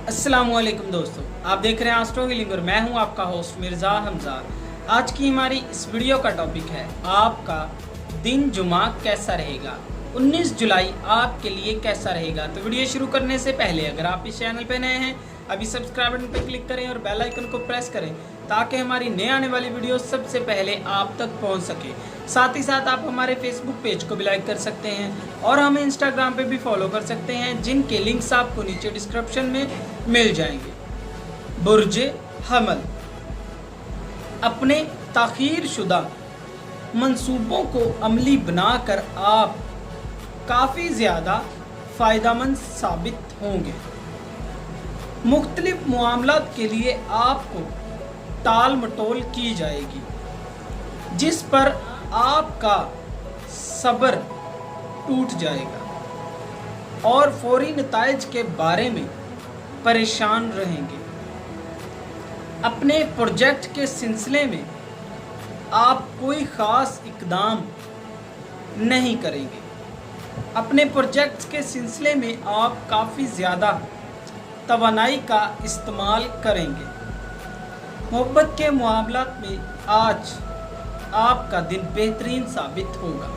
अस्सलामुअलैकुम दोस्तों, आप देख रहे हैं एस्ट्रो हीलिंग और मैं हूं आपका होस्ट मिर्ज़ा हमजा। आज की हमारी इस वीडियो का टॉपिक है आपका दिन जुमा कैसा रहेगा। 19 जुलाई आपके लिए कैसा रहेगा। तो वीडियो शुरू करने से पहले अगर आप इस चैनल पे नए हैं अभी सब्सक्राइब बटन पर क्लिक करें और बेल आइकन को प्रेस करें ताकि हमारी नए आने वाली वीडियो सबसे पहले आप तक पहुंच सके। साथ ही साथ आप हमारे फेसबुक पेज को भी लाइक कर सकते हैं और हमें इंस्टाग्राम पे भी फॉलो कर सकते हैं, जिनके लिंक्स आपको नीचे डिस्क्रिप्शन में मिल जाएंगे। बुर्जे हमल, अपने ताख़ीर शुदा मंसूबों को अमली बनाकर आप काफ़ी ज़्यादा फ़ायदेमंद साबित होंगे। मुख्तलिफ मामलात के लिए आपको टाल मटोल की जाएगी, जिस पर आपका सब्र टूट जाएगा और फौरी नताइज के बारे में परेशान रहेंगे। अपने प्रोजेक्ट के सिलसिले में आप कोई ख़ास इक़दाम नहीं करेंगे। अपने प्रोजेक्ट के सिलसिले में आप काफ़ी ज़्यादा तवानाई का इस्तेमाल करेंगे। मोहब्बत के मामलात में आज आपका दिन बेहतरीन साबित होगा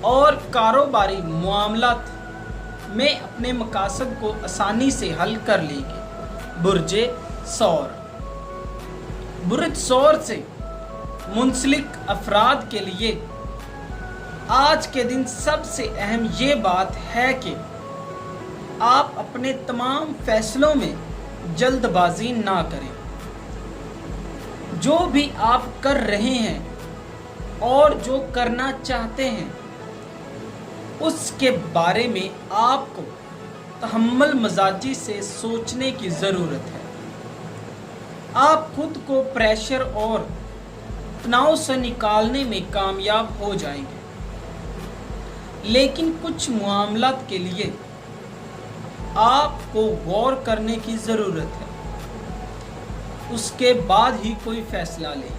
और कारोबारी मामलात में अपने मकासद को आसानी से हल कर लेंगे। बुर्जे सौर, बुर्ज सौर से मुंसलिक अफराद के लिए आज के दिन सबसे अहम ये बात है कि आप अपने तमाम फैसलों में जल्दबाजी ना करें। जो भी आप कर रहे हैं और जो करना चाहते हैं उसके बारे में आपको तहम्मुल मजाजी से सोचने की ज़रूरत है। आप खुद को प्रेशर और तनाव से निकालने में कामयाब हो जाएंगे, लेकिन कुछ मामलात के लिए आपको गौर करने की ज़रूरत है, उसके बाद ही कोई फ़ैसला लें।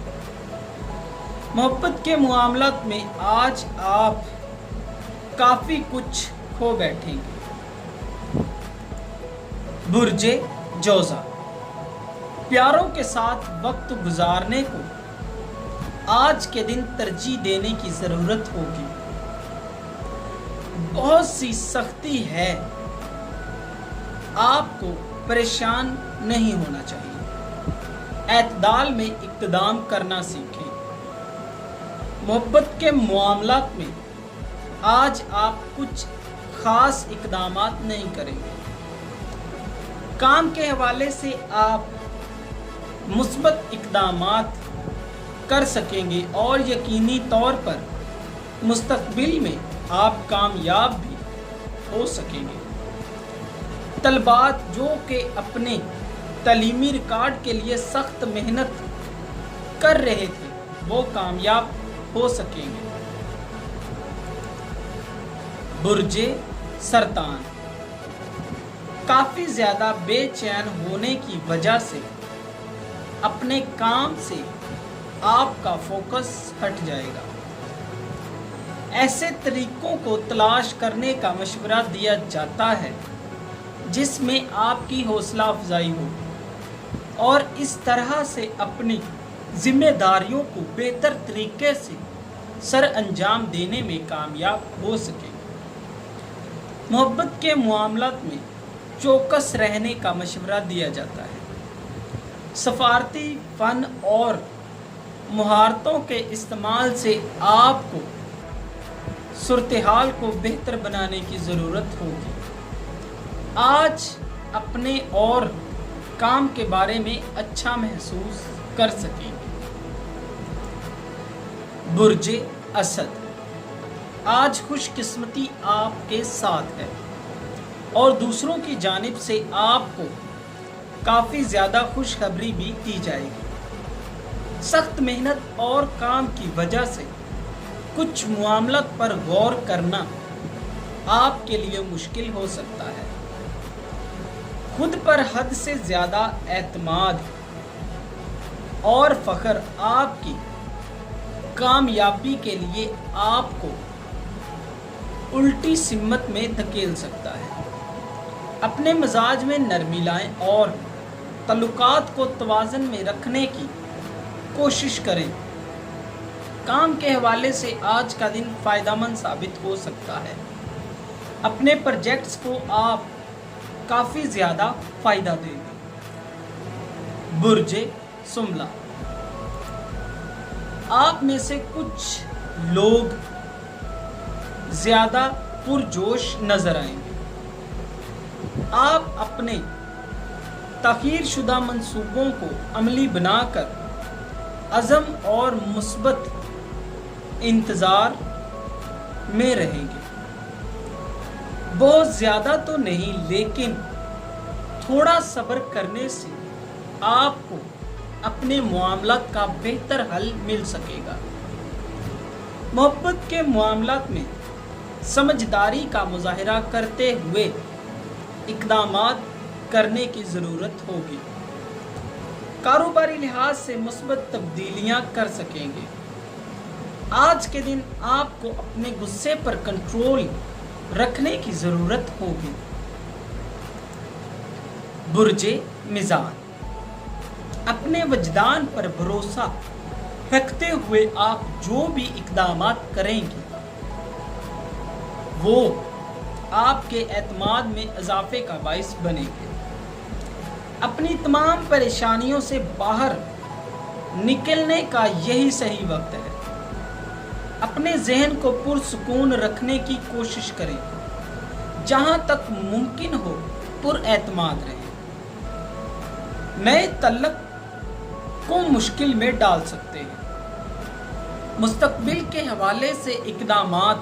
मोहब्बत के मामलात में आज आप काफ़ी कुछ खो बैठेंगे। बुर्जे जोज़ा, प्यारों के साथ वक्त गुजारने को आज के दिन तरजीह देने की ज़रूरत होगी। बहुत सी सख्ती है, आपको परेशान नहीं होना चाहिए। एतदाल में इक़्तिदाम करना सीखें। मोहब्बत के मामलात में आज आप कुछ ख़ास इक़दामात नहीं करेंगे। काम के हवाले से आप मुस्बत इक़दामात कर सकेंगे और यकीनी तौर पर मुस्तक़बिल में आप कामयाब भी हो सकेंगे। तलबात जो कि अपने तालीमी रिकॉर्ड के लिए सख्त मेहनत कर रहे थे वो कामयाब हो सकेंगे। बुर्जे सरतान, काफ़ी ज़्यादा बेचैन होने की वजह से अपने काम से आपका फोकस हट जाएगा। ऐसे तरीक़ों को तलाश करने का मशवरा दिया जाता है जिसमें आपकी हौसला अफजाई हो और इस तरह से अपनी जिम्मेदारियों को बेहतर तरीके से सर अंजाम देने में कामयाब हो सके। मोहब्बत के मामलात में चौकस रहने का मशवरा दिया जाता है। सफारती फ़न और महारतों के इस्तेमाल से आपको सूरत-ए-हाल को बेहतर बनाने की ज़रूरत होगी। आज अपने और काम के बारे में अच्छा महसूस कर सकेंगे। बुर्जे असद, आज खुशकिस्मती आपके साथ है और दूसरों की जानिब से आपको काफ़ी ज़्यादा खुशखबरी भी दी जाएगी। सख्त मेहनत और काम की वजह से कुछ मामलात पर गौर करना आपके लिए मुश्किल हो सकता है। खुद पर हद से ज़्यादा एतमाद और फ़ख्र आपकी कामयाबी के लिए आपको उल्टी सिमत में धकेल सकता है। اپنے مزاج میں نرمی لائیں اور تعلقات کو توازن میں رکھنے کی کوشش کریں۔ کام کے حوالے سے آج کا دن فائدہ مند ثابت ہو سکتا ہے۔ اپنے پروجیکٹس کو آپ کافی زیادہ فائدہ دیں گے۔ برج سملا، آپ میں سے کچھ لوگ زیادہ پرجوش نظر آئیں گے۔ آپ اپنے تاخیر شدہ منصوبوں کو عملی بنا کر عزم اور مثبت انتظار میں رہیں گے۔ بہت زیادہ تو نہیں، لیکن تھوڑا صبر کرنے سے آپ کو اپنے معاملات کا بہتر حل مل سکے گا۔ محبت کے معاملات میں سمجھداری کا مظاہرہ کرتے ہوئے اقدامات کرنے کی ضرورت ہوگی۔ کاروباری لحاظ سے مثبت تبدیلیاں کر سکیں گے۔ آج کے دن آپ کو اپنے غصے پر کنٹرول رکھنے کی ضرورت ہوگی۔ برج میزان، اپنے وجدان پر بھروسہ رکھتے ہوئے آپ جو بھی اقدامات کریں گے وہ آپ کے اعتماد میں اضافے کا باعث بنے گے۔ اپنی تمام پریشانیوں سے باہر نکلنے کا یہی صحیح وقت ہے۔ اپنے ذہن کو پرسکون رکھنے کی کوشش کریں، جہاں تک ممکن ہو پر اعتماد رہیں۔ نئے تعلق کو مشکل میں ڈال سکتے ہیں۔ مستقبل کے حوالے سے اقدامات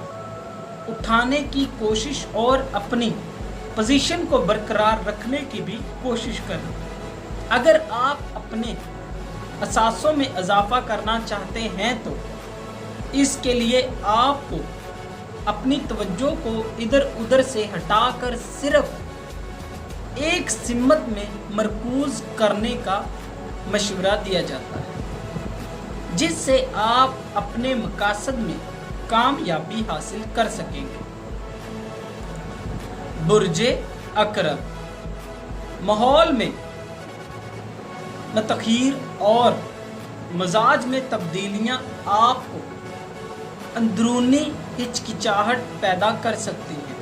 اٹھانے کی کوشش اور اپنی پوزیشن کو برقرار رکھنے کی بھی کوشش کریں۔ اگر آپ اپنے اثاثوں میں اضافہ کرنا چاہتے ہیں تو اس کے لیے آپ کو اپنی توجہ کو ادھر ادھر سے ہٹا کر صرف ایک سمت میں مرکوز کرنے کا مشورہ دیا جاتا ہے، جس سے آپ اپنے مقاصد میں کامیابی حاصل کر سکیں گے۔ برج عقرب، ماحول میں تغیر اور مزاج میں تبدیلیاں آپ کو اندرونی ہچکچاہٹ پیدا کر سکتی ہیں۔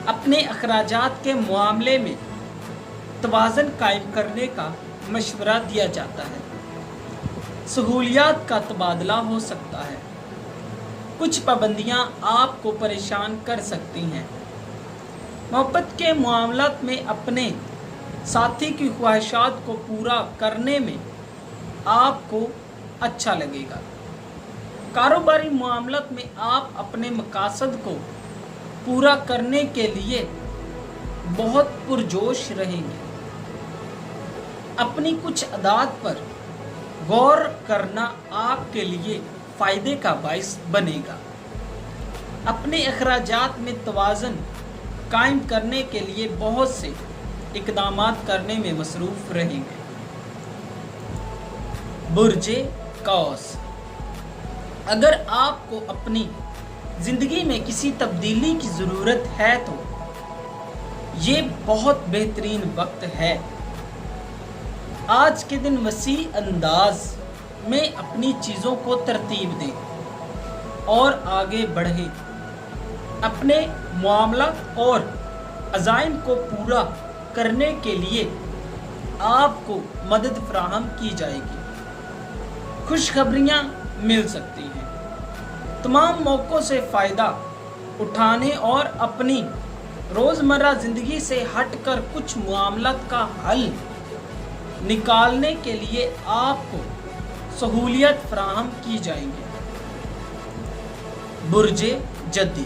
اپنے اخراجات کے معاملے میں توازن قائم کرنے کا مشورہ دیا جاتا ہے۔ سہولیات کا تبادلہ ہو سکتا ہے۔ کچھ پابندیاں آپ کو پریشان کر سکتی ہیں۔ محبت کے معاملات میں اپنے ساتھی کی خواہشات کو پورا کرنے میں آپ کو اچھا لگے گا۔ کاروباری معاملات میں آپ اپنے مقاصد کو پورا کرنے کے لیے بہت پرجوش رہیں گے۔ اپنی کچھ عادات پر غور کرنا آپ کے لیے فائدے کا باعث بنے گا۔ اپنے اخراجات میں توازن قائم کرنے کے لیے بہت سے اقدامات کرنے میں مصروف رہیں گے۔ برج قوس، اگر آپ کو اپنی زندگی میں کسی تبدیلی کی ضرورت ہے تو یہ بہت بہترین وقت ہے۔ آج کے دن وسیع انداز میں اپنی چیزوں کو ترتیب دیں اور آگے بڑھیں۔ اپنے معاملات اور عزائم کو پورا کرنے کے لیے آپ کو مدد فراہم کی جائے گی۔ خوشخبریاں مل سکتی ہیں۔ تمام موقعوں سے فائدہ اٹھانے اور اپنی روزمرہ زندگی سے ہٹ کر کچھ معاملات کا حل نکالنے کے لیے آپ کو سہولیات فراہم کی جائیں گی۔ برج جدی،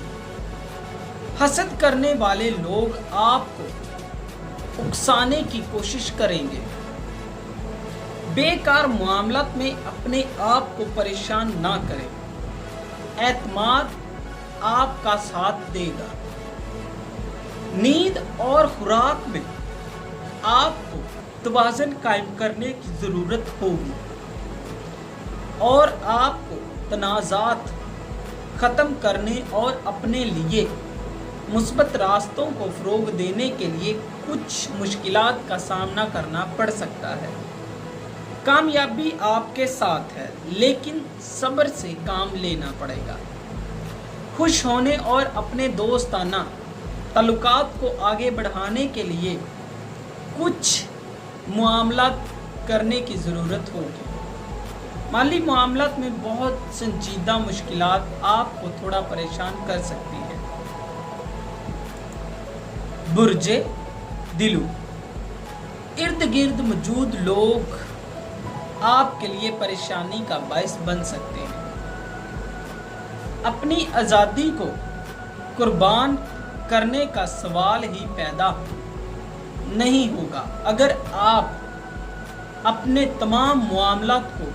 حسد کرنے والے لوگ آپ کو اکسانے کی کوشش کریں گے۔ بیکار معاملات میں اپنے آپ کو پریشان نہ کریں۔ اعتماد آپ کا ساتھ دے گا۔ نیند اور خوراک میں آپ کو توازن قائم کرنے کی ضرورت ہوگی اور آپ کو تنازعات ختم کرنے اور اپنے لیے मुस्बत रास्तों को फ़रोग देने के लिए कुछ मुश्किलात का सामना करना पड़ सकता है। कामयाबी आपके साथ है, लेकिन सब्र से काम लेना पड़ेगा। खुश होने और अपने दोस्ताना ताल्लुकात को आगे बढ़ाने के लिए कुछ मुआमलात करने की ज़रूरत होगी। माली मामलात में बहुत संजीदा मुश्किलात आपको थोड़ा परेशान कर सकती हैं। बुर्जे दिलू, इर्द गिर्द मौजूद लोग आपके लिए परेशानी का बायस बन सकते हैं। अपनी आज़ादी को कुर्बान करने का सवाल ही पैदा नहीं होगा अगर आप अपने तमाम मामलात को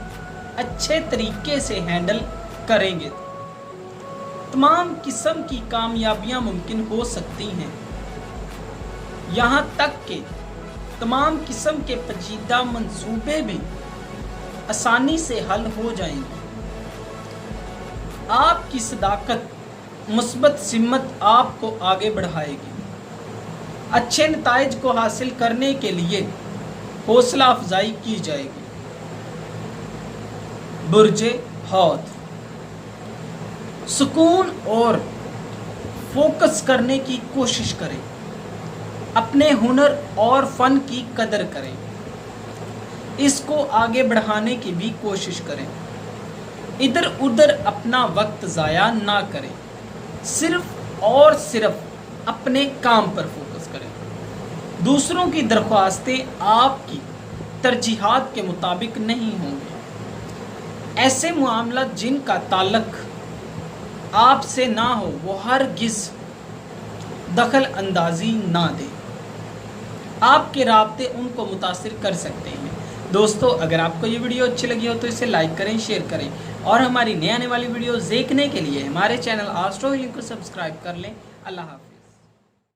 अच्छे तरीके से हैंडल करेंगे। तमाम किस्म की कामयाबियां मुमकिन हो सकती हैं, यहाँ तक कि तमाम किस्म के पेचीदा मंसूबे भी आसानी से हल हो जाएंगे। आपकी सदाकत, मुस्बत सिमत आपको आगे बढ़ाएगी। अच्छे नताइज को हासिल करने के लिए हौसला अफजाई की जाएगी। बुर्जे हौद, सुकून और फोकस करने की कोशिश करें। अपने हुनर और फन की कदर करें, इसको आगे बढ़ाने की भी कोशिश करें। इधर उधर अपना वक्त ज़ाया ना करें, सिर्फ और सिर्फ अपने काम पर फोकस करें। दूसरों की दरख्वास्तें आपकी तरजीहात के मुताबिक नहीं होंगी। ऐसे मामला जिनका ताल्लुक आपसे ना हो वो हरगिज़ दखल अंदाजी ना दें। आपके राब्ते उनको मुतासिर कर सकते हैं। दोस्तों, अगर आपको ये वीडियो अच्छी लगी हो तो इसे लाइक करें, शेयर करें और हमारी नई आने वाली वीडियोस देखने के लिए हमारे चैनल एस्ट्रो हीलिंग को सब्सक्राइब कर लें। अल्लाह हाफ़िज़।